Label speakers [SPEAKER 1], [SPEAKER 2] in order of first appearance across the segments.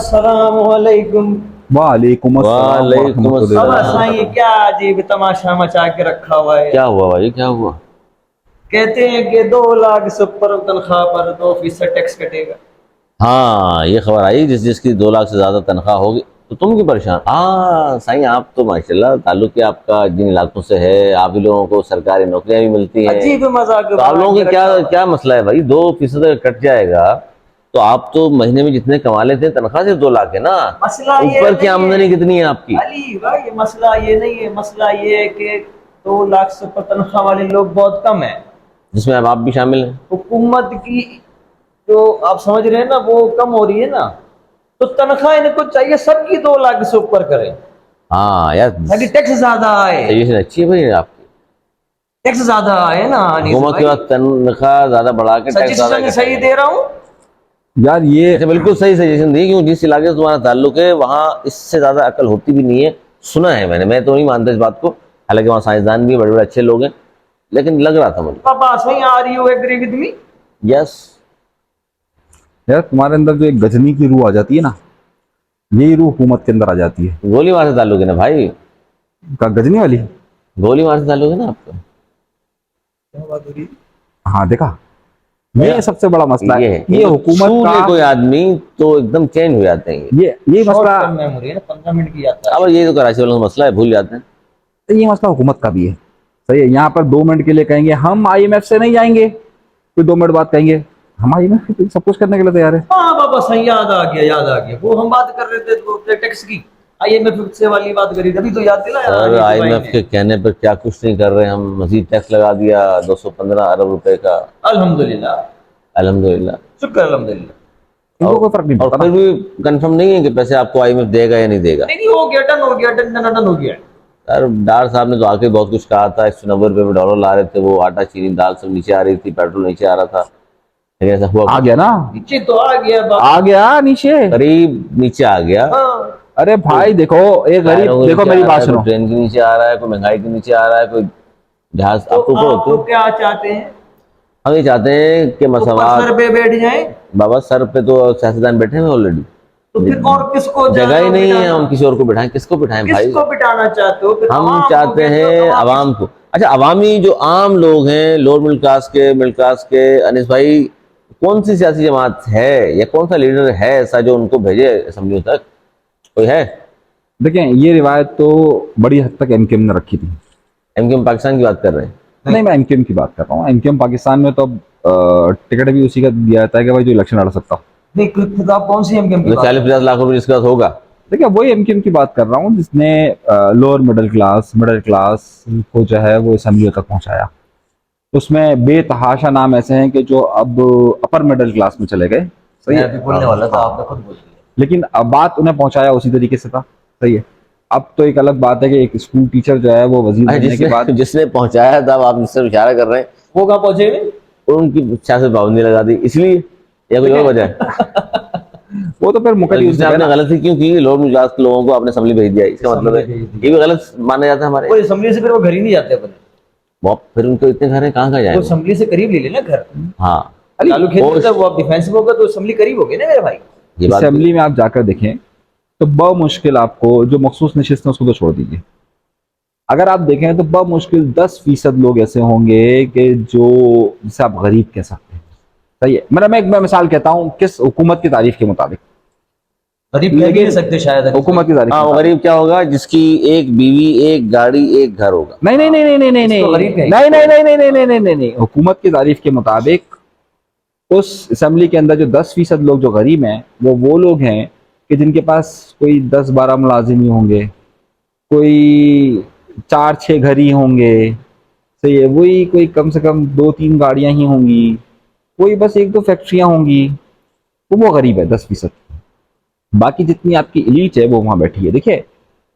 [SPEAKER 1] अस्सलामुअलैकुम।
[SPEAKER 2] वालेकुम अस्सलाम
[SPEAKER 3] वालेकुम
[SPEAKER 1] अब
[SPEAKER 2] वरहमतुल्लाह।
[SPEAKER 3] अस्सलाम।
[SPEAKER 1] ये क्या अजीब तमाशा मचा के रखा हुआ है।
[SPEAKER 3] क्या हुआ भाई, क्या हुआ?
[SPEAKER 1] कहते हैं कि 2 लाख से ऊपर तनख्वाह पर 2% टैक्स कटेगा।
[SPEAKER 3] हाँ, ये खबर आई जिसकी 2 लाख से ज्यादा तनख्वाह होगी। तो तुम क्यों परेशान? हाँ साईं, आप तो माशाल्लाह ताल्लुक ही आपका जिन इलाकों से है, आप ही लोगों को सरकारी नौकरियां भी मिलती हैं।
[SPEAKER 1] अजीब मजाक
[SPEAKER 3] तो आप लोगों
[SPEAKER 1] बना
[SPEAKER 3] का
[SPEAKER 1] के
[SPEAKER 3] क्या
[SPEAKER 1] रखा हुआ है।
[SPEAKER 3] क्या मसला है भाई? 2% अगर कट जाएगा तो आप तो महीने में जितने कमा लेते हैं तनख्वाह सिर्फ 2 लाख है ना।
[SPEAKER 1] मसला ये
[SPEAKER 3] ऊपर की
[SPEAKER 1] नहीं
[SPEAKER 3] आमदनी
[SPEAKER 1] है
[SPEAKER 3] कितनी है आपकी?
[SPEAKER 1] अली भाई, मसला ये नहीं है। मसला ये है कि 2 लाख से ऊपर तनख्वाह वाले लोग बहुत कम है।
[SPEAKER 3] जिसमें अब आप भी शामिल हैं।
[SPEAKER 1] हुकूमत की जो आप समझ रहे हैं ना, वो कम हो रही है ना, तो तनख्वाह इनको चाहिए सबकी 2 लाख से ऊपर करें
[SPEAKER 3] हाँ यार,
[SPEAKER 1] ताकि टैक्स ज्यादा आए।
[SPEAKER 3] सजेशन अच्छी है भाई आपकी।
[SPEAKER 1] टैक्स ज्यादा आए ना अनीस
[SPEAKER 3] हुकूमत के
[SPEAKER 1] भाई।
[SPEAKER 3] बाद तनख्वाह ज्यादा बढ़ा के टैक्स ज्यादा
[SPEAKER 1] सजेशन सही दे रहा हूँ।
[SPEAKER 2] यार ये
[SPEAKER 3] अच्छा, बिल्कुल सही सजेशन दी, क्योंकि जिस इलाके से तुम्हारा ताल्लुक है वहाँ इससे ज्यादा अकल होती भी नहीं है। सुना है मैंने, मैं तो नहीं मानता इस बात को, हालांकि वहाँ साइंसदान भी हैं, बड़े बड़े अच्छे लोग हैं, लेकिन लग रहा था मुझे।
[SPEAKER 1] पापा सही, are you agree with me?
[SPEAKER 3] Yes.
[SPEAKER 2] यार तुम्हारे अंदर जो एक गजनी की रूह आ जाती है ना, यही रूह हुकूमत के अंदर आ जाती है।
[SPEAKER 3] गोली मार से ताल्लुक है ना भाई?
[SPEAKER 2] का गजनी वाली।
[SPEAKER 3] गोली मार से ताल्लुक है ना आपका?
[SPEAKER 1] क्या बात हो रही है?
[SPEAKER 2] हाँ देखा, ये सबसे बड़ा मसला
[SPEAKER 3] ये
[SPEAKER 2] है।
[SPEAKER 3] है,
[SPEAKER 2] ये हुकूमत
[SPEAKER 3] छू ले
[SPEAKER 2] का
[SPEAKER 3] कोई आदमी तो एकदम चेंज हो जाते हैं
[SPEAKER 2] ये
[SPEAKER 1] शॉर्ट
[SPEAKER 2] मसला।
[SPEAKER 1] टर्म मेमोरी है ना, 15 मिनट की यात्रा
[SPEAKER 3] अब
[SPEAKER 1] है।
[SPEAKER 3] ये तो कराची वालों का मसला है, भूल जाते हैं।
[SPEAKER 2] ये मसला हुकूमत का भी है। सही है, यहाँ पर 2 मिनट के लिए कहेंगे हम IMF से नहीं जाएंगे, फिर 2 मिनट बाद कहेंगे हम IMF से सब कुछ करने के लिए तैयार है।
[SPEAKER 1] हाँ पापा सही, याद आ गया, याद आ गया। वो हम बात कर रहे थे तो टैक्स की, IMF से वाली बात करी, तभी तो याद दिलाया
[SPEAKER 3] सर,
[SPEAKER 1] अनीस भाई
[SPEAKER 3] IMF
[SPEAKER 1] ने।
[SPEAKER 3] के कहने पर क्या कुछ नहीं कर रहे हम, मजीद टैक्स लगा दिया 215 अरब रुपए का।
[SPEAKER 1] अल्हम्दुलिल्लाह,
[SPEAKER 3] अल्हम्दुलिल्लाह।
[SPEAKER 1] शुक्र अल्हम्दुलिल्लाह।
[SPEAKER 2] इनको कोई फर्क नहीं
[SPEAKER 3] और
[SPEAKER 2] पड़ता
[SPEAKER 3] फिर
[SPEAKER 2] ना।
[SPEAKER 3] भी कंफर्म नहीं है कि पैसे आपको IMF देगा या नहीं देगा।
[SPEAKER 1] नहीं नहीं, हो गया, डन हो गया, डन डन डन हो गया।
[SPEAKER 3] सर, डार साहब ने तो आके बहुत कुछ कहा था, 190 रुपये में डॉलर ला रहे थे, वो आटा चीनी दाल सब नीचे आ रही थी, पेट्रोल नीचे आ रहा था, लेकिन ऐसा हुआ
[SPEAKER 2] आ गया ना,
[SPEAKER 1] नीचे तो आ गया बाबा।
[SPEAKER 2] आ गया नीचे।
[SPEAKER 3] करीब नीचे आ गया।
[SPEAKER 1] हाँ,
[SPEAKER 2] अरे भाई देखो, एक
[SPEAKER 3] टायरों
[SPEAKER 2] गरीब
[SPEAKER 3] के
[SPEAKER 2] देखो
[SPEAKER 3] नीचे
[SPEAKER 2] मेरी
[SPEAKER 3] आ रहा
[SPEAKER 2] बात
[SPEAKER 3] है,
[SPEAKER 2] सुनो।
[SPEAKER 3] कोई ट्रेन के नीचे आ रहा है, कोई महंगाई के नीचे आ रहा है, कोई जहाज
[SPEAKER 1] तो
[SPEAKER 3] आपको ऊपर
[SPEAKER 1] आप
[SPEAKER 3] होते
[SPEAKER 1] तो
[SPEAKER 3] हो।
[SPEAKER 1] क्या चाहते हैं?
[SPEAKER 3] हम ये चाहते हैं कि
[SPEAKER 1] ऊपर
[SPEAKER 3] मसवाद।
[SPEAKER 1] सर पे बैठ जाए?
[SPEAKER 3] बाबा, सर पे तो सियासतदान बैठे हैं ऑलरेडी,
[SPEAKER 1] तो फिर और किसको
[SPEAKER 3] जगह ही नहीं है,
[SPEAKER 1] बिठाना?
[SPEAKER 3] हम किसी और को बिठाएं? किसको बिठाएं भाई?
[SPEAKER 1] किसको बिठाना चाहते हो फिर?
[SPEAKER 3] हम
[SPEAKER 1] अवाम को
[SPEAKER 3] चाहते
[SPEAKER 1] कहते हो,
[SPEAKER 3] हैं
[SPEAKER 1] अवाम
[SPEAKER 3] अवाम को। अच्छा, अवामी जो आम लोग हैं, लोअर मिडिल क्लास के, मिडिल क्लास के, अनिस भाई, कौन सी सियासी जमात है या कौन सा लीडर है ऐसा जो उनको भेजे असेंबलियों तक? कोई है?
[SPEAKER 2] देखें, ये रिवायत तो बड़ी हद तक MKM ने रखी थी।
[SPEAKER 3] एमक्यूएम पाकिस्तान की बात कर रहे हैं?
[SPEAKER 2] नहीं, मैं MKM की बात कर रहा हूँ। MKM पाकिस्तान में तो अब टिकट भी उसी का दिया जाता है कि भाई जो इलेक्शन लड़ सकता।
[SPEAKER 1] नहीं, खुद आप कौन सी एमकेएम की
[SPEAKER 3] तो
[SPEAKER 1] बात कर रहे
[SPEAKER 3] 40-50 लाख रुपए जिसके पास होगा।
[SPEAKER 2] देखिए, वही MKM की बात कर रहा हूँ जिसने लोअर मिडिल क्लास को जो है वो असेंबलियों तक पहुंचाया। उसमें बेतहाशा नाम ऐसे हैं कि जो अब अपर मिडिल क्लास में चले गए।
[SPEAKER 1] हो?
[SPEAKER 2] सही
[SPEAKER 1] मैं
[SPEAKER 2] है।
[SPEAKER 1] अभी बोलने वाला था, आपने खुद बोल दिया।
[SPEAKER 2] लेकिन अब बात उन्हें पहुंचाया उसी तरीके से था। सही है। अब तो एक अलग बात है कि एक स्कूल टीचर जो है वो वजीर
[SPEAKER 3] अच्छा,
[SPEAKER 2] बनने के बाद
[SPEAKER 3] जिसने पहुंचाया था, अब आप जिससे इशारा कर रहे हैं,
[SPEAKER 1] वो कहाँ पहुंचे हुए?
[SPEAKER 3] उनकी इच्छा से पाबंदी लगा दी इसलिए, या कोई और वजह है?
[SPEAKER 2] वो तो फिर मुकद्दर
[SPEAKER 3] जिसने आपने गलती क्यों की, लोअर मिडिल क्लास के लोगों को आपने असेंबली भेज दिया, इसका मतलब है
[SPEAKER 1] असेंबली भेज दी।
[SPEAKER 3] ये भी गलत माना जाता है हमारे?
[SPEAKER 1] वो असेंबली से फिर वो घर ही नहीं जाते अपने।
[SPEAKER 3] वो फिर उनको इतने घर हैं, कहाँ
[SPEAKER 1] वो
[SPEAKER 3] जाएंगे?
[SPEAKER 1] असेंबली से करीब ले लेना घर।
[SPEAKER 3] हाँ,
[SPEAKER 1] चालू खेत
[SPEAKER 3] वो
[SPEAKER 1] में जब वो आप डिफेंस में होगा तो असेंबली करीब होगी ना मेरे भाई।
[SPEAKER 3] ये बात
[SPEAKER 2] असेंबली में आप जाकर देखें तो बमुश्किल आपको जो मखसूस नशिस्त है उसको तो छोड़ दीजिए, अगर आप देखें तो बमुश्किल 10% लोग ऐसे होंगे कि जो जिसे आप गरीब कह सकते हैं। सही है। मैं एक मिसाल कहता हूँ किस हुकूमत की तारीफ के मुताबिक,
[SPEAKER 1] गरीब कह भी नहीं सकते शायद।
[SPEAKER 2] हुकूमत की तारीफ के
[SPEAKER 3] हाँ, वो
[SPEAKER 2] मुताबिक।
[SPEAKER 3] गरीब क्या होगा? जिसकी एक बीवी, एक गाड़ी, एक घर होगा।
[SPEAKER 2] नहीं नहीं नहीं नहीं नहीं नहीं
[SPEAKER 1] इसको
[SPEAKER 2] नहीं
[SPEAKER 1] गरीब कहेंगे।
[SPEAKER 2] नहीं नहीं नहीं नहीं नहीं नहीं नहीं नहीं नहीं हुकूमत की तारीफ के मुताबिक उस असेंबली के अंदर जो 10% लोग जो गरीब हैं वो लोग हैं कि जिनके पास कोई 10-12 मुलाजिम ही होंगे, कोई 4-6 घर ही होंगे। सही है। वही कोई कम से कम 2-3 गाड़ियां ही होंगी, कोई बस 1-2 फैक्ट्रियां होंगी, तो वो गरीब है 10%। बाकी जितनी आपकी एलीट है वो वहां बैठी है। देखिए,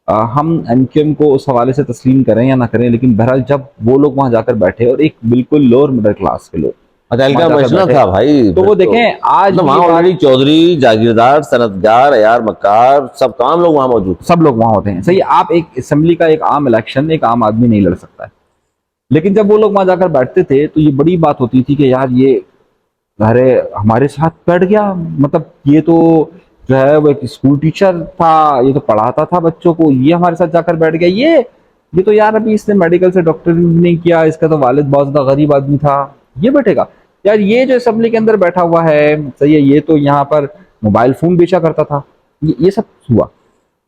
[SPEAKER 2] हम MKM को उस हवाले से तस्लीम करें या ना करें, लेकिन बहरहाल जब वो लोग वहां जाकर बैठे और एक बिल्कुल लोअर मिडिल क्लास के लोग
[SPEAKER 3] अदाल का
[SPEAKER 2] वहां जाकर
[SPEAKER 3] मसला
[SPEAKER 2] बैठे,
[SPEAKER 3] था भाई,
[SPEAKER 2] तो वो देखें आज
[SPEAKER 3] मतलब
[SPEAKER 2] भी
[SPEAKER 3] वहाँ
[SPEAKER 2] ये बात-
[SPEAKER 3] ऑलरेडी चौधरी, जागीरदार, सनतदार, अयार मक्कार, सब तमाम लोग वहाँ मौजूद थे।
[SPEAKER 2] सब लोग वहां होते हैं। सही है। आप एक असेंबली का एक आम इलेक्शन एक आम आदमी नहीं लड़ सकता है, लेकिन जब वो लोग वहां जाकर बैठते थे तो ये बड़ी बात होती थी कि यार ये अरे हमारे साथ बैठ गया, मतलब ये तो जो है वो एक स्कूल टीचर था, ये तो पढ़ाता था बच्चों को, ये हमारे साथ जाकर बैठ गया। ये तो यार अभी इसने मेडिकल से डॉक्टर भी नहीं किया, इसका तो वालिद बहुत ज्यादा गरीब आदमी था, ये बैठेगा। यार ये जो असेंबली के अंदर बैठा हुआ है, सही है, ये तो यहाँ पर मोबाइल फोन बेचा करता था, ये सब हुआ।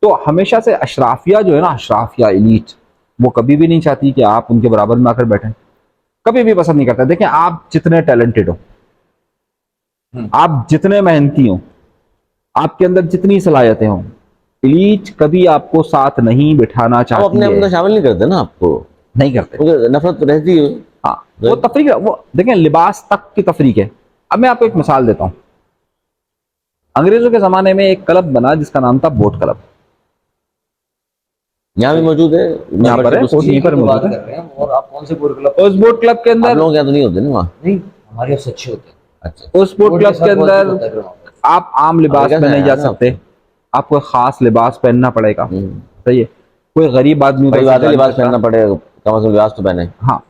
[SPEAKER 2] तो हमेशा से अशराफिया जो है ना, अशराफिया एलीट, वो कभी भी नहीं चाहती कि आप उनके बराबर में आकर बैठें, कभी भी पसंद नहीं करता। देखें, आप जितने टैलेंटेड हो, आप जितने मेहनती हो, आपके अंदर जितनी सलाहियतें हो, एलीट कभी आपको साथ नहीं बिठाना
[SPEAKER 3] आप
[SPEAKER 2] चाहती
[SPEAKER 3] अपने
[SPEAKER 2] है।
[SPEAKER 3] अंदर शामिल नहीं करते ना, आपको
[SPEAKER 2] नहीं करते।
[SPEAKER 3] क्योंकि नफरत तो रहती है।
[SPEAKER 2] हाँ, वो तफरीक, वो देखें लिबास तक की तफरीक है। अब मैं आपको एक मिसाल देता हूं। अंग्रेजों के जमाने में एक क्लब बना जिसका नाम था बोट क्लब।
[SPEAKER 3] यहाँ भी मौजूद है,
[SPEAKER 2] यहाँ पर है,
[SPEAKER 3] membership
[SPEAKER 2] वो
[SPEAKER 3] उसकी।
[SPEAKER 2] यहीं पर
[SPEAKER 1] तो बात
[SPEAKER 2] मौजूद
[SPEAKER 1] कर
[SPEAKER 2] है।
[SPEAKER 1] रहे हैं, और आप कौन से बोर्ड क्लब?
[SPEAKER 2] उस बोट क्लब के
[SPEAKER 3] आप
[SPEAKER 2] अंदर,
[SPEAKER 3] लोगों के यहाँ तो नहीं होते ना वहाँ?
[SPEAKER 1] नहीं, हमारे यहाँ सच्चे होते हैं।
[SPEAKER 3] अच्छा,
[SPEAKER 2] उस बोट
[SPEAKER 1] बोर्ड
[SPEAKER 2] क्लब
[SPEAKER 1] साथ
[SPEAKER 2] के
[SPEAKER 1] बहुत
[SPEAKER 2] अंदर
[SPEAKER 1] होता है फिर वहाँ पे।
[SPEAKER 2] आप आम लिबास
[SPEAKER 3] कैसा
[SPEAKER 2] में नहीं
[SPEAKER 3] है
[SPEAKER 2] जा
[SPEAKER 3] ना
[SPEAKER 2] सकते, आपको खास लिबास पहनना पड़ेगा। सही है, कोई गरीब आदमी उधर
[SPEAKER 3] बड़ी
[SPEAKER 2] से
[SPEAKER 3] बात है,
[SPEAKER 2] जा नहीं
[SPEAKER 3] लिबास
[SPEAKER 2] सकता।
[SPEAKER 3] पहनना पड़ेगा, कम से कम लिबास तो पहने।
[SPEAKER 2] हाँ,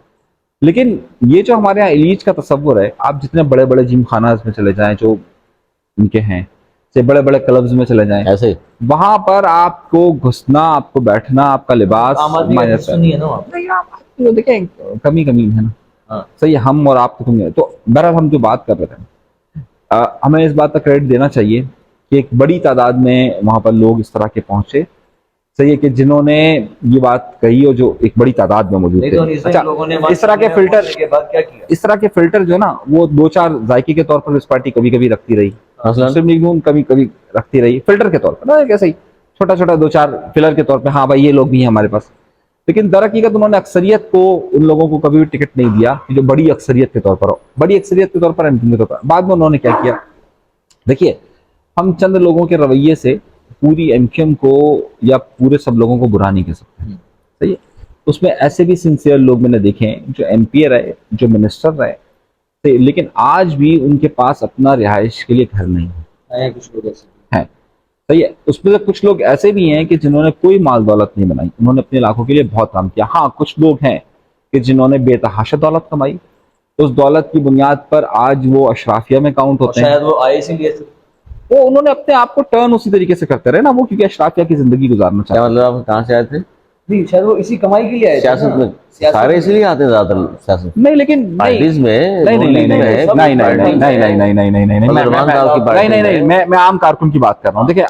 [SPEAKER 2] लेकिन ये जो हमारे यहाँ एलीट का तस्वुर है, आप जितने बड़े बड़े जिम खाना में चले जाएं जो इनके हैं, से बड़े बड़े क्लब्स में चले जाएं,
[SPEAKER 3] ऐसे ही
[SPEAKER 2] वहां पर आपको घुसना, आपको बैठना, आपका लिबास
[SPEAKER 1] आम आदमी का
[SPEAKER 2] मायने
[SPEAKER 1] हिस्सा नहीं है ना वहाँ पे।
[SPEAKER 2] नहीं, आप वो देखें कमी कमी है ना।
[SPEAKER 1] हाँ।
[SPEAKER 2] सही है, हम और आप तो कमी है। तो बहरहाल हम जो बात कर रहे थे, हमें इस बात का क्रेडिट देना चाहिए कि एक बड़ी तादाद में वहां पर लोग इस तरह के पहुंचे। सही है कि जिन्होंने ये बात कही और जो एक बड़ी तादाद में मौजूद
[SPEAKER 1] नहीं
[SPEAKER 2] थे।
[SPEAKER 1] तो इसमें लोगों ने
[SPEAKER 2] इस तरह के फिल्टर,
[SPEAKER 1] के बाद क्या किया?
[SPEAKER 2] इस तरह के फिल्टर जो ना, वो दो चार जायके के तौर पर इस पार्टी कभी कभी रखती रही,
[SPEAKER 3] मसलन
[SPEAKER 2] मुस्लिम लीग नून कभी कभी रखती रही फिल्टर के तौर पर ना, कैसे ही छोटा छोटा दो चार फिलर के तौर पे, हाँ भाई ये लोग भी हैं हमारे पास। लेकिन दर हकीकत उन्होंने अक्सरियत को, उन लोगों को कभी भी टिकट नहीं दिया कि जो बड़ी अक्सरियत के तौर पर हो, बड़ी अक्सरियत के तौर पर, एमपी के तौर पर। बाद में उन्होंने क्या किया, देखिए, हम चंद लोगों के रवैये से पूरी एमक्यूएम को या पूरे सब लोगों को बुरा नहीं कह सकते। सही है, उसमें ऐसे भी सिंसियर लोग मैंने देखे हैं जो एमपी रहे, जो मिनिस्टर रहे, लेकिन आज भी उनके पास अपना रिहाइश के लिए घर नहीं है।
[SPEAKER 1] कुछ लोग ऐसे
[SPEAKER 2] है, सही है। उसमें से कुछ लोग ऐसे भी हैं कि जिन्होंने कोई माल दौलत नहीं बनाई, उन्होंने अपने इलाकों के लिए बहुत काम किया। हाँ, कुछ लोग हैं कि जिन्होंने बेतहाशा दौलत कमाई, उस दौलत की बुनियाद पर आज वो अशराफिया में काउंट होते हैं।
[SPEAKER 1] शायद वो आए इसीलिए थे।
[SPEAKER 2] वो उन्होंने अपने आप को टर्न उसी तरीके से करते रहे ना, वो क्योंकि अशराफिया की जिंदगी गुजारना
[SPEAKER 3] क्या
[SPEAKER 2] चाहते
[SPEAKER 3] मतलब, आप कहाँ से आए थे?
[SPEAKER 1] नहीं, शायद वो इसी कमाई के लिए आए थे
[SPEAKER 3] सियासत
[SPEAKER 1] ना।
[SPEAKER 3] में
[SPEAKER 1] सियासत
[SPEAKER 3] सारे
[SPEAKER 1] में।
[SPEAKER 3] इसलिए आते हैं ज्यादातर सियासत
[SPEAKER 2] नहीं, लेकिन नहीं
[SPEAKER 3] पार्टीज में,
[SPEAKER 2] नहीं नहीं नहीं नहीं नहीं
[SPEAKER 1] सब
[SPEAKER 2] नहीं नहीं
[SPEAKER 1] पार्टी
[SPEAKER 2] नहीं नहीं नहीं नहीं नहीं नहीं नहीं
[SPEAKER 3] मतलब रहमान साहब की
[SPEAKER 2] नहीं
[SPEAKER 3] पार्टी
[SPEAKER 2] नहीं नहीं,
[SPEAKER 3] में।
[SPEAKER 2] मैं आम कारकुन की बात कर रहा हूँ। देखिए,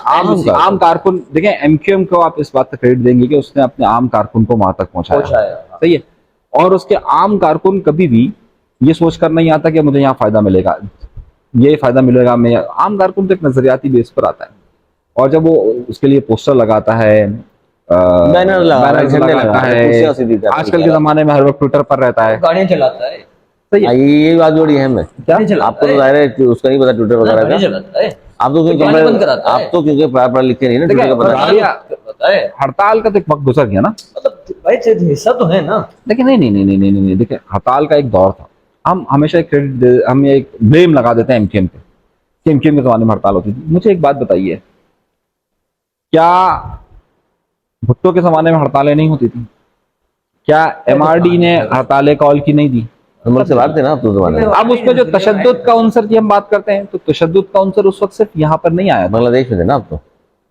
[SPEAKER 2] आम कारकुन, देखिए एमक्यूएम को आप इस बात का क्रेडिट देंगे कि उसने अपने आम कारकुन को वहां तक पहुंचाया। सही है, और उसके आम कारकुन कभी भी ये सोच कर नहीं आता कि मुझे यहाँ फायदा मिलेगा, ये फायदा मिलेगा। मैं आम कारकुन तो एक नजरियाती बेस पर आता है, और जब वो उसके लिए पोस्टर लगाता है,
[SPEAKER 3] बैनर
[SPEAKER 2] बैनर्स लगाता है,
[SPEAKER 3] कुर्सियां सीधी करता है।
[SPEAKER 2] आजकल के जमाने में हर वक्त ट्विटर पर रहता है।
[SPEAKER 1] गाड़ियां चलाता है।
[SPEAKER 2] सही है,
[SPEAKER 3] ये बात जोड़ी है मैं,
[SPEAKER 2] क्या
[SPEAKER 1] गाड़ी चलाता
[SPEAKER 3] आपको तो
[SPEAKER 1] है।
[SPEAKER 3] जाहिर है कि उसका नहीं पता ट्विटर वगैरह
[SPEAKER 1] गाड़ी
[SPEAKER 3] का।
[SPEAKER 1] चलाता है।
[SPEAKER 3] आप तो क्योंकि
[SPEAKER 1] गाड़ी बंद कराता है।
[SPEAKER 3] आप तो क्योंकि पढ़ा लिखे नहीं ना,
[SPEAKER 2] देखिए,
[SPEAKER 3] ट्विटर का पता नहीं।
[SPEAKER 1] पता है,
[SPEAKER 2] हड़ताल का तो एक वक्त गुजर गया ना।
[SPEAKER 1] मतलब भाई हिस्सा तो है ना।
[SPEAKER 2] देखिए, नहीं नहीं नहीं नहीं नहीं नहीं, देखिए हड़ताल का एक दौर था। हम हमेशा एक क्रेडिट, हम एक ब्लेम लगा देते हैं एमक्यूएम पे कि एमक्यूएम के जमाने में हड़ताल होती थी। मुझे एक बात बताइए, क्या भुट्टो के जमाने में हड़तालें नहीं होती थी? क्या एमआरडी ने हड़तालें कॉल की नहीं दी?
[SPEAKER 3] मुल्क से बात थे ना आप तो जमाने में।
[SPEAKER 2] अब उसमें जो तशद्दुद का अंसर की हम बात करते हैं, तो तशद्दुद का अंसर उस वक्त सिर्फ यहाँ पर नहीं आया था।
[SPEAKER 3] बांग्लादेश में थे ना आप तो।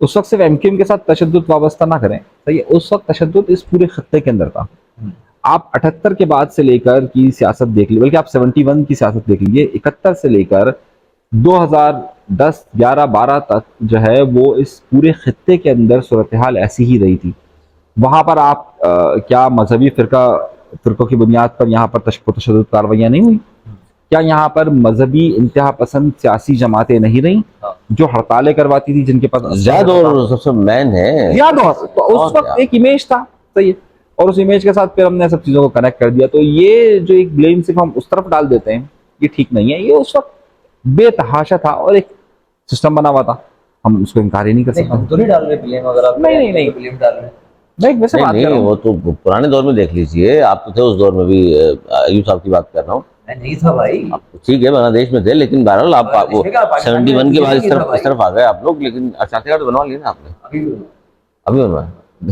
[SPEAKER 2] उस वक्त सिर्फ एमक्यूएम के साथ तशद्दुद वाबस्ता ना करें। सही है, उस वक्त तशद्दुद इस पूरे खत्ते के अंदर था। आप 78 के बाद से लेकर की सियासत देख लीजिए, बल्कि आप 71 की सियासत देख लीजिए, 71 से लेकर 2010, 11, 12 तक जो है वो इस पूरे खत्ते के अंदर सूरत हाल ऐसी ही रही थी। वहां पर आप क्या मजहबी फिरकों की बुनियाद पर यहाँ पर तशद्दुद कार्रवाइयाँ नहीं हुई? क्या यहाँ पर मजहबी इंतहा पसंद सियासी जमातें नहीं रही जो हड़तालें करवाती थी, जिनके पास
[SPEAKER 3] याद और सबसे मैन है
[SPEAKER 2] याद हो? तो उस वक्त एक इमेज था। सही है, और उस इमेज के साथ फिर हमने सब चीजों को कनेक्ट कर दिया। तो ये जो एक ब्लेम सिर्फ हम उस तरफ डाल देते हैं, ये ठीक नहीं है। ये उस वक्त बेतहाशा था और एक सिस्टम बना हुआ था, हम उसको इनकार ही नहीं कर
[SPEAKER 1] नहीं, हम
[SPEAKER 2] सकते।
[SPEAKER 1] तो नहीं डाल रहे ब्लेम। अगर आप
[SPEAKER 2] नहीं।
[SPEAKER 1] ब्लेम डाल रहे हैं,
[SPEAKER 2] नहीं, वैसे बात कर
[SPEAKER 3] नहीं,
[SPEAKER 2] रहा हूँ।
[SPEAKER 3] वो तो पुराने दौर में देख लीजिए, आप तो थे उस दौर में भी। अयूब साहब की बात कर रहा हूँ।
[SPEAKER 1] मैं नहीं था भाई।
[SPEAKER 3] आप ठीक है, बांग्लादेश में थे, लेकिन बहरहाल आप वो
[SPEAKER 1] बांग्लादेश में क्या, पाकिस्तान में
[SPEAKER 3] 71 के बाद
[SPEAKER 1] नहीं था भाई।
[SPEAKER 3] इस तरफ आ गए आप लोग। लेकिन शांति घाट बनवा लिया ना आपने,
[SPEAKER 1] अभी
[SPEAKER 3] अभी बनवाया।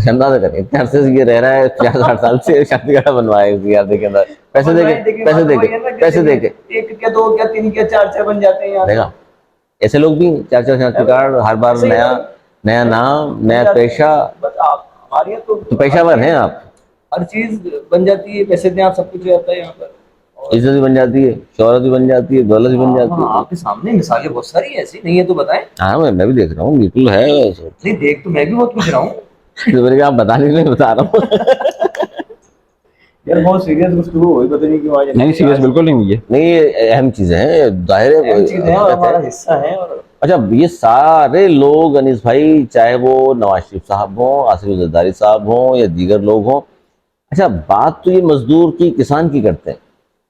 [SPEAKER 3] अंदाजा करें इतने अरसे से ये रह रहा है, 50-60 साल से शांति घाट बनवाया इस यार के अंदर, पैसे देके
[SPEAKER 1] एक क्या दो क्या तीन क्या चार बन जाते हैं यार।
[SPEAKER 3] देखा ऐसे लोग भी 4-4 शनाख्ती कार्ड, हर बार
[SPEAKER 1] सही
[SPEAKER 3] नया
[SPEAKER 1] बात।
[SPEAKER 3] नया नाम, नया पेशा।
[SPEAKER 1] बस आप हमारे यहाँ
[SPEAKER 3] तो पेशावर हैं आप,
[SPEAKER 1] हर चीज बन जाती है, पैसे दें आप सब कुछ हो जाता है यहाँ पर। और
[SPEAKER 3] इज्जत भी बन जाती है, शोहरत भी बन जाती है, दौलत भी बन जाती
[SPEAKER 1] हाँ,
[SPEAKER 3] है।
[SPEAKER 1] आपके सामने मिसालें बहुत सारी हैं, ऐसी नहीं है तो बताएं।
[SPEAKER 3] हाँ मैं भी देख रहा हूँ, बिल्कुल है।
[SPEAKER 1] नहीं, देख तो मैं भी बहुत कुछ रहा हूँ
[SPEAKER 3] तो मैंने कहा आप बता नहीं, मैं बता रहा हूँ।
[SPEAKER 1] यार। बहुत सीरियस गुफ्तगू हुई, पता नहीं क्यों आज।
[SPEAKER 2] नहीं सीरियस बिल्कुल नहीं हुई है।
[SPEAKER 3] नहीं ये अहम चीजें हैं, जाहिर है।
[SPEAKER 1] अहम चीज है और हमारा हिस्सा है। और
[SPEAKER 3] अच्छा, ये सारे लोग अनीस भाई, चाहे वो नवाज शरीफ साहब हों, आसिफ जरदारी साहब हों या दीगर लोग हों, अच्छा बात तो ये मजदूर की, किसान की करते हैं,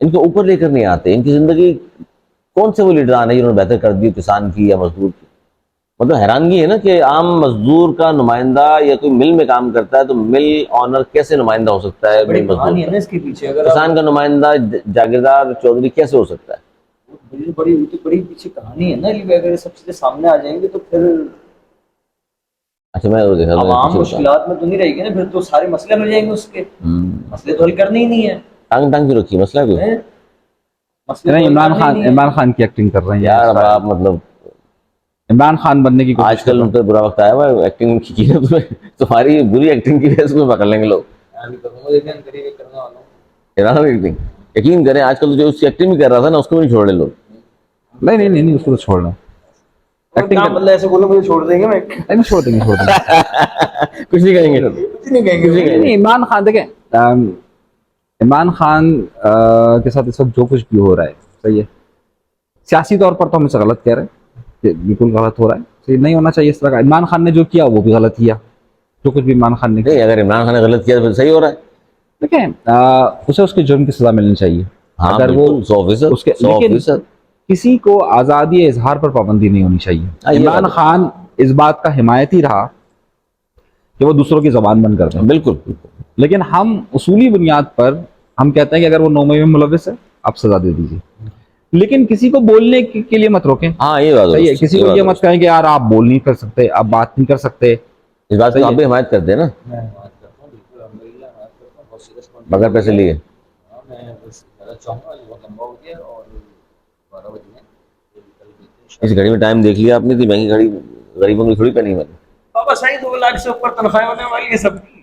[SPEAKER 3] इनको ऊपर लेकर नहीं आते। इनकी जिंदगी कौन से वो लीडरान है जिन्होंने बेहतर कर दी किसान की या मजदूर की? मतलब हैरानगी है ना कि आम मजदूर का नुमाइंदा या कोई मिल में काम करता है तो मिल ऑनर कैसे नुमाइंदा हो सकता है
[SPEAKER 1] बड़ी
[SPEAKER 3] मिल
[SPEAKER 1] कहानी
[SPEAKER 3] मजदूर
[SPEAKER 1] है
[SPEAKER 3] का?
[SPEAKER 1] ना इसके पीछे। अगर
[SPEAKER 3] किसान का नुमाइंदा जागीरदार चौधरी कैसे हो सकता है?
[SPEAKER 1] बड़ी बड़ी तो बड़ी पीछे कहानी है ना। लेकिन अगर सब चीजें सामने आ जाएंगे तो फिर
[SPEAKER 3] अच्छा मैं वो देखा था,
[SPEAKER 1] आवाम
[SPEAKER 3] पीछे बता।
[SPEAKER 1] मुश्किलात में तो नहीं रहेगी ना, फिर तो सारे मसले हल हो जाएंगे उसके। मसले तो हल करने ही नहीं है,
[SPEAKER 3] टांग टांग क्यों रखी है, मसला क्यों?
[SPEAKER 1] हैं? मसले
[SPEAKER 2] नहीं,
[SPEAKER 1] तो हल करने ही नहीं है।
[SPEAKER 2] इमरान खान की एक्टिंग कर रहे हैं
[SPEAKER 3] यार अब
[SPEAKER 2] सारे।
[SPEAKER 3] आप मतलब
[SPEAKER 2] इमरान खान बनने की कोशिश कर
[SPEAKER 3] आजकल
[SPEAKER 2] रहे हैं।
[SPEAKER 3] तो बुरा वक्त आया हुआ है, एक्टिंग की है तुम्हें, तुम्हारी बुरी एक्टिंग की वजह से तुम्हें पकड़ लेंगे लोग।
[SPEAKER 1] अभी करूंगा, देखिए करीब एक करने वाला हूँ।
[SPEAKER 3] इमरान एक्टिंग, यकीन करें आजकल तो जो उसकी एक्टिंग भी कर रहा था ना, उसको भी नहीं छोड़ रहे लोग।
[SPEAKER 2] नहीं नहीं नहीं नहीं, उसको तो छोड़ना। एक्टिंग
[SPEAKER 1] नाम मतलब ऐसे बोलो मुझे छोड़ देंगे, मैं कुछ
[SPEAKER 2] नहीं, छोड़ देंगे छोड़ देंगे।
[SPEAKER 3] कुछ नहीं कहेंगे।
[SPEAKER 1] नहीं कहेंगे।
[SPEAKER 3] कुछ नहीं
[SPEAKER 2] नहीं
[SPEAKER 3] कहेंगे।
[SPEAKER 2] नहीं, इमरान खान देखें, इमरान खान के साथ इस वक्त जो कुछ भी हो रहा है सही है। सियासी तौर पर तो हम इसे गलत कह रहे हैं, ये बिल्कुल गलत हो रहा है, सही नहीं होना चाहिए इस तरह का। इमरान खान ने जो किया वो भी गलत किया, जो कुछ भी इमरान खान ने किया।
[SPEAKER 3] नहीं, अगर इमरान खान ने गलत किया तो फिर सही हो रहा है।
[SPEAKER 2] देखें, उसे उसके जुर्म की सजा मिलनी चाहिए।
[SPEAKER 3] हाँ
[SPEAKER 2] अगर वो
[SPEAKER 3] 100%,
[SPEAKER 2] उसके,
[SPEAKER 3] 100%।
[SPEAKER 2] लेकिन किसी को आज़ादी इजहार पर पाबंदी नहीं होनी चाहिए।
[SPEAKER 3] ये
[SPEAKER 2] इमरान
[SPEAKER 3] बात है।
[SPEAKER 2] खान इस बात का हिमायती रहा कि वो दूसरों की जबान बंद कर दें,
[SPEAKER 3] बिल्कुल बिल्कुल।
[SPEAKER 2] लेकिन हम उसूली बुनियाद पर हम कहते हैं कि अगर वो 9 मई में मुलविस है आप सजा दे दीजिए, लेकिन किसी को बोलने के लिए मत रोकें।
[SPEAKER 3] हाँ ये बात
[SPEAKER 2] सही है,
[SPEAKER 3] दुरुस्त,
[SPEAKER 2] किसी को ये मत कहें कि यार आप बोल नहीं कर सकते, आप बात नहीं कर सकते।
[SPEAKER 3] इस बात की आप भी हिमायत करते हैं ना,
[SPEAKER 1] मैं बात करता हूँ, बिल्कुल अल्हम्दुलिल्लाह बात करता हूँ, बहुत सीरियस पॉइंट।
[SPEAKER 3] बगैर पैसे लिए।
[SPEAKER 1] हाँ, मैं बस ज़्यादा चाहूँगा, आज बहुत लंबा हो गया और 12 बज गए। कल मिलते हैं
[SPEAKER 3] इस घड़ी में टाइम देख लिया आपने, इतनी महंगी घड़ी गरीबों की थोड़ी पहनी मैंने।
[SPEAKER 1] बाबा साईं। 2 लाख से ऊपर तनख्वाह होने वाली है सबकी।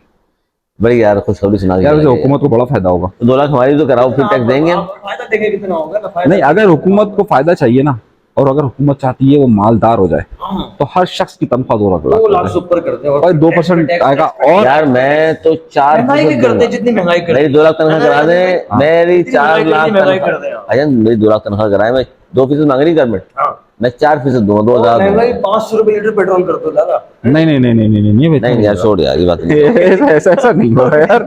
[SPEAKER 3] बड़ी यार खुशखबरी सुना दी
[SPEAKER 2] यार उसे
[SPEAKER 3] यार।
[SPEAKER 2] हुकूमत को बड़ा फायदा होगा।
[SPEAKER 3] तो 2 लाख हमारी तो कराओ, फिर टैक्स देंगे हम।
[SPEAKER 1] फायदा देंगे कितना होगा ना फायदा।
[SPEAKER 2] नहीं, अगर हुकूमत को फायदा चाहिए ना, और अगर हुकूमत चाहती है वो मालदार हो जाए,
[SPEAKER 1] हाँ,
[SPEAKER 2] तो हर शख्स की तनख्वाह 2 लाख
[SPEAKER 1] 2 लाख से ऊपर करते हैं
[SPEAKER 2] और 2% आएगा। और
[SPEAKER 3] यार मैं तो 4%
[SPEAKER 1] महंगाई भी करते हैं, जितनी महंगाई करते
[SPEAKER 3] मेरी 2 लाख तनख्वाह करा दे, मेरी 4 लाख
[SPEAKER 1] महंगाई
[SPEAKER 3] तनख्वाह।
[SPEAKER 1] कर दें आप।
[SPEAKER 3] अजन मेरी 2 लाख तनख्वाह कराए, मैं 2% मांग रही गवर्नमेंट,
[SPEAKER 1] हाँ,
[SPEAKER 3] मैं 4% दूंगा, 2000
[SPEAKER 1] महंगाई
[SPEAKER 3] दूंगा।
[SPEAKER 1] 500 रुपए लीटर पेट्रोल कर दो दादा।
[SPEAKER 2] नहीं नहीं नहीं नहीं नहीं नहीं, ये
[SPEAKER 3] नहीं यार छोड़ यार, ये बात नहीं।
[SPEAKER 2] ऐसा नहीं हो रहा यार।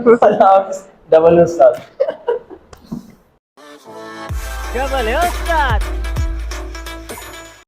[SPEAKER 1] डबल उस्ताद।
[SPEAKER 4] क्या बोले उस्ताद?